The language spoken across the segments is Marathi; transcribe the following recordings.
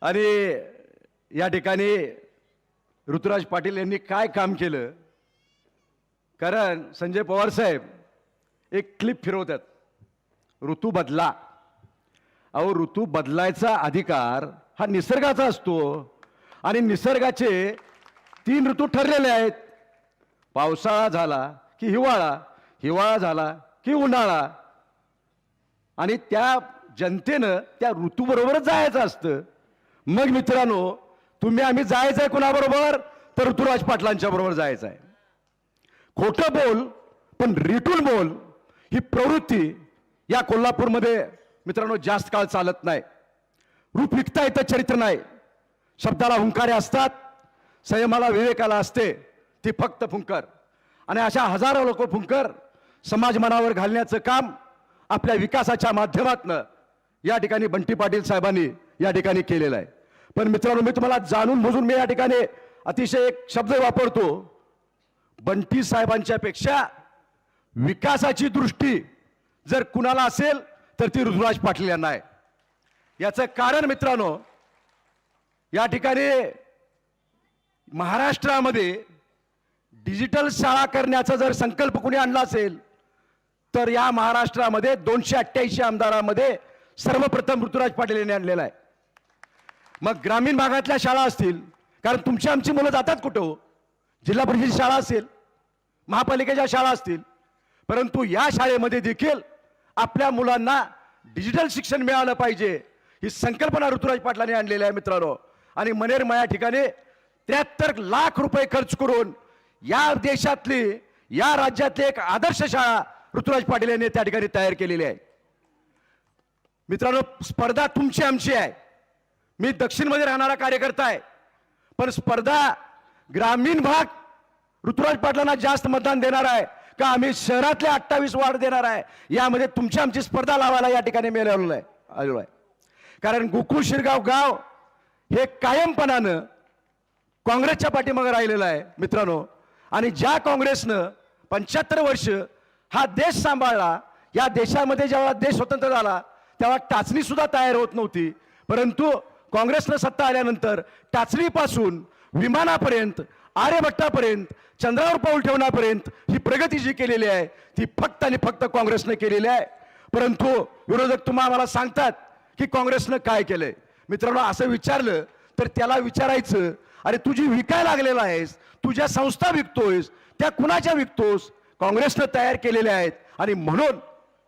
आणि या ठिकाणी ऋतुराज पाटील यांनी काय काम केलं, कारण संजय पवार साहेब एक क्लिप फिरवतात, ऋतू बदला. अहो, ऋतू बदलायचा अधिकार हा निसर्गाचा असतो आणि निसर्गाचे 3 ऋतू ठरलेले आहेत. पावसाळा झाला की हिवाळा, हिवाळा झाला की उन्हाळा. आणि त्या जनतेनं त्या ऋतूबरोबरच जायचं असतं. मग मित्रांनो, तुम्ही आम्ही जायचंय कुणाबरोबर, तर ऋतुराज पाटलांच्या बरोबर जायचं आहे. खोटं बोल पण रिटून बोल ही प्रवृत्ती या कोल्हापूरमध्ये मित्रांनो जास्त काळ चालत नाही. रूप विकता येतं, चरित्र नाही. शब्दाला हुंकारे असतात, संयमाला विवेकाला असते ती फक्त फुंकर. आणि अशा हजारो लोक फुंकर समाज मनावर घालण्याचं काम आपल्या विकासाच्या माध्यमातून या ठिकाणी बंटी पाटील साहेबांनी या ठिकाणी केलेलं आहे. पण मित्रांनो, मी तुम्हाला जाणून बुजून मी या ठिकाणी अतिशय एक शब्द वापरतो, बंटी साहेबांच्या पेक्षा विकासाची दृष्टी जर कुणाला असेल तर ती ऋतुराज पाटील यांना आहे. याचं कारण मित्रांनो, या ठिकाणी महाराष्ट्रामध्ये डिजिटल शाळा करण्याचा जर संकल्प कुणी आणला असेल तर या महाराष्ट्रामध्ये 288 आमदारांमध्ये सर्वप्रथम ऋतुराज पाटील यांनी आणलेला आहे. मग ग्रामीण भागातल्या शाळा असतील, कारण तुमची आमची मुलं जातात कुठं, जिल्हा परिषद शाळा असेल, महापालिकेच्या शाळा असतील, परंतु या शाळेमध्ये देखील आपल्या मुलांना डिजिटल शिक्षण मिळालं पाहिजे ही संकल्पना ऋतुराज पाटलांनी आणलेली आहे मित्रांनो. आणि मनेरमा या ठिकाणी 73 लाख रुपये खर्च करून या देशातली, या राज्यातली एक आदर्श शाळा ऋतुराज पाटील यांनी त्या ठिकाणी तयार केलेली आहे. मित्रांनो, स्पर्धा तुमची आमची आहे. मी दक्षिणमध्ये राहणारा कार्यकर्ता आहे, पण स्पर्धा ग्रामीण भाग ऋतुराज पाटलांना जास्त मतदान देणार आहे का आम्ही शहरातले 28 वार्ड देणार आहे, यामध्ये तुमची आमची स्पर्धा लावायला या ठिकाणी मी आलेलो आहे. कारण गोकुळ शिरगाव गाव हे कायमपणानं काँग्रेसच्या पाठीमागे राहिलेलं आहे मित्रांनो. आणि ज्या काँग्रेसनं 75 वर्ष हा देश सांभाळला, या देशामध्ये जेव्हा देश स्वतंत्र झाला तेव्हा टाचणी सुद्धा तयार होत नव्हती, परंतु काँग्रेसनं सत्ता आल्यानंतर टाचणीपासून विमानापर्यंत, आर्यभट्टापर्यंत, चंद्रावर पाऊल ठेवण्यापर्यंत ही प्रगती जी केलेली आहे ती फक्त आणि फक्त काँग्रेसनं केलेली आहे. परंतु विरोधक आम्हाला सांगतात की काँग्रेसनं काय केलंय. मित्रांनो, असं विचारलं तर त्याला विचारायचं, अरे तुझी विकायला लागलेला आहेस, तुझ्या संस्था विकतोयस, त्या कुणाच्या विकतोस? काँग्रेसनं तयार केलेल्या आहेत. आणि म्हणून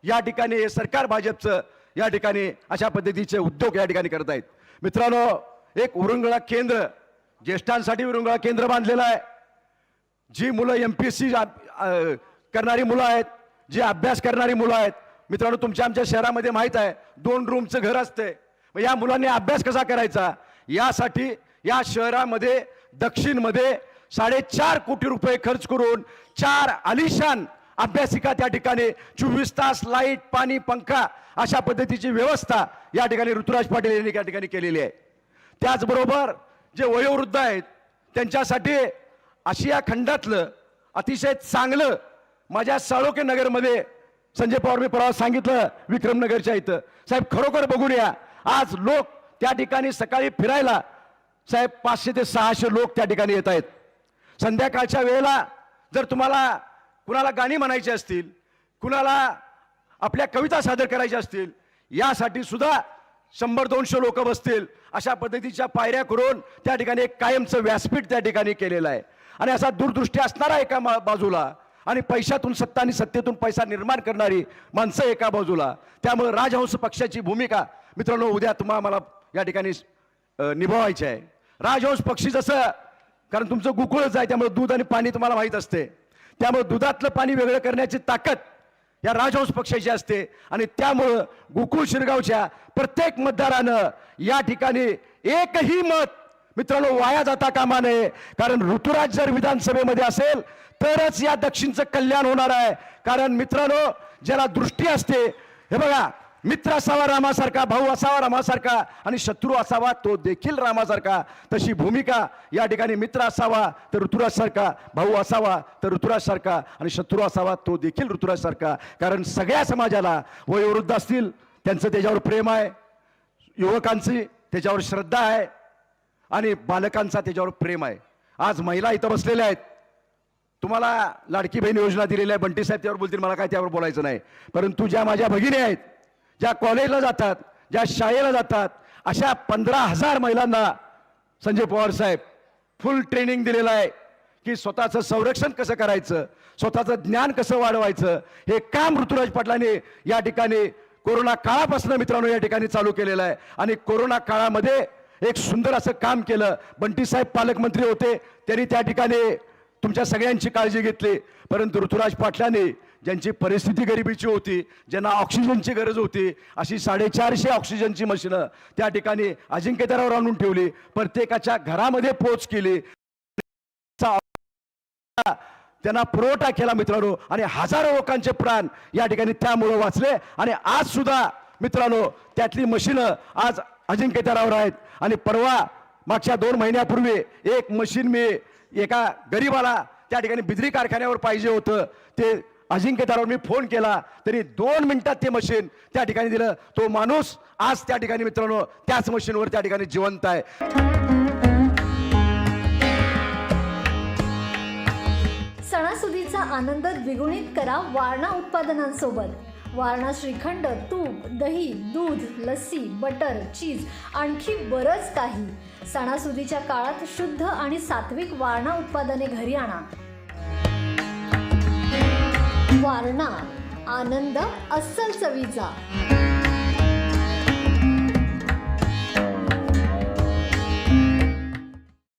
या ठिकाणी हे सरकार भाजपचं या ठिकाणी अशा पद्धतीचे उद्योग या ठिकाणी करत आहेत. मित्रांनो, एक विरंगुळा केंद्र, ज्येष्ठांसाठी विरंगुळा केंद्र बांधलेलं आहे. जी मुलं MPSC करणारी मुलं आहेत, जी अभ्यास करणारी मुलं आहेत, मित्रांनो तुमच्या आमच्या शहरामध्ये माहीत आहे 2 रूमचं घर असते. मग या मुलांनी अभ्यास कसा करायचा, यासाठी या शहरामध्ये दक्षिणमध्ये 4.5 कोटी रुपये खर्च करून 4 आलिशान अभ्यासिका त्या ठिकाणी 24 तास लाईट, पाणी, पंखा अशा पद्धतीची व्यवस्था या ठिकाणी ऋतुराज पाटील यांनी या ठिकाणी केलेली आहे. त्याचबरोबर जे वयोवृद्ध आहेत त्यांच्यासाठी आशिया खंडातलं अतिशय चांगलं, माझ्या साळोखे नगरमध्ये संजय पवार मी परवा सांगितलं, विक्रमनगरच्या इथं साहेब खरोखर बघून या. आज लोक त्या ठिकाणी सकाळी फिरायला साहेब 500 ते 600 लोक त्या ठिकाणी येत आहेत. संध्याकाळच्या वेळेला जर तुम्हाला कुणाला गाणी म्हणायची असतील, कुणाला आपल्या कविता सादर करायच्या असतील, यासाठी सुद्धा 100-200 लोक बसतील अशा पद्धतीच्या पायऱ्या करून त्या ठिकाणी एक कायमचं व्यासपीठ त्या ठिकाणी केलेलं आहे. आणि असा दूरदृष्टी असणारा एका बाजूला आणि पैशातून सत्ता आणि सत्तेतून पैसा निर्माण करणारी माणसं एका बाजूला. त्यामुळे राजहंस पक्षाची भूमिका मित्रांनो उद्या तुम्हाला या ठिकाणी निभावायची आहे. राजहंस पक्षी जसं, कारण तुमचं गोकुळच आहे त्यामुळे दूध आणि पाणी तुम्हाला माहीत असते, त्यामुळे दुधातलं पाणी वेगळं करण्याची ताकद या राजहंस पक्षाची असते. आणि त्यामुळं गोकुळ शिरगावच्या प्रत्येक मतदारानं या ठिकाणी एकही मत मित्रांनो वाया जाता कामा नये. कारण ऋतुराज जर विधानसभेमध्ये असेल तरच या दक्षिणचं कल्याण होणार आहे. कारण मित्रांनो, ज्याला दृष्टी असते, हे बघा, मित्र असावा रामासारखा, भाऊ असावा रामासारखा आणि शत्रू असावा तो देखील रामासारखा, तशी भूमिका या ठिकाणी मित्र असावा तर ऋतुराजसारखा, भाऊ असावा तर ऋतुराजसारखा आणि शत्रू असावा तो देखील ऋतुराजसारखा. कारण सगळ्या समाजाला वयोवृद्ध असतील त्यांचं त्याच्यावर प्रेम आहे, युवकांची त्याच्यावर श्रद्धा आहे आणि बालकांचा त्याच्यावर प्रेम आहे. आज महिला इथं बसलेल्या आहेत. तुम्हाला लाडकी बहीण योजना दिलेली आहे. बंटी साहेब त्यावर बोलतील, मला काय त्यावर बोलायचं नाही. परंतु ज्या माझ्या भगिनी आहेत, ज्या कॉलेजला जातात, ज्या शाळेला जातात, अशा 15,000 महिलांना संजय पवार साहेब फुल ट्रेनिंग दिलेलं आहे की स्वतःचं संरक्षण कसं करायचं, स्वतःचं ज्ञान कसं वाढवायचं, हे काम ऋतुराज पाटलांनी या ठिकाणी कोरोना काळापासून मित्रांनो या ठिकाणी चालू केलेलं आहे. आणि कोरोना काळामध्ये एक सुंदर असं काम केलं. बंटी साहेब पालकमंत्री होते, त्यांनी त्या ठिकाणी तुमच्या सगळ्यांची काळजी घेतली. परंतु ऋतुराज पाटलांनी ज्यांची परिस्थिती गरिबीची होती, ज्यांना ऑक्सिजनची गरज होती, अशी 450 ऑक्सिजनची मशीनं त्या ठिकाणी अजिंक्यतरावर आणून ठेवली, प्रत्येकाच्या घरामध्ये पोच केली, त्यांना पुरवठा केला मित्रांनो. आणि हजारो लोकांचे प्राण या ठिकाणी त्यामुळे वाचले. आणि आज सुद्धा मित्रांनो त्यातली मशीनं आज अजिंक्यतरावर आहेत. आणि परवा मागच्या 2 महिन्यापूर्वी एक मशीन मी एका गरीबाला त्या ठिकाणी बिजली कारखान्यावर पाहिजे होतं, ते अजिंक्यतरावर मी फोन केला, तरी 2 मिनिटात ते मशीन त्या ठिकाणी दिलं. तो माणूस आज त्या ठिकाणी मित्रांनो त्याच मशीनवर त्या ठिकाणी जिवंत आहे. सणासुदीचा आनंद द्विगुणित करा वारणा उत्पादनांसोबत. वारणा श्रीखंड, तूप, दही, दूध, लस्सी, बटर, चीज, आणखी बरंच काही. सणासुदीच्या काळात शुद्ध आणि सात्विक वारणा उत्पादने घरी आणा. वारणा, आनंद अस्सल चवीचा.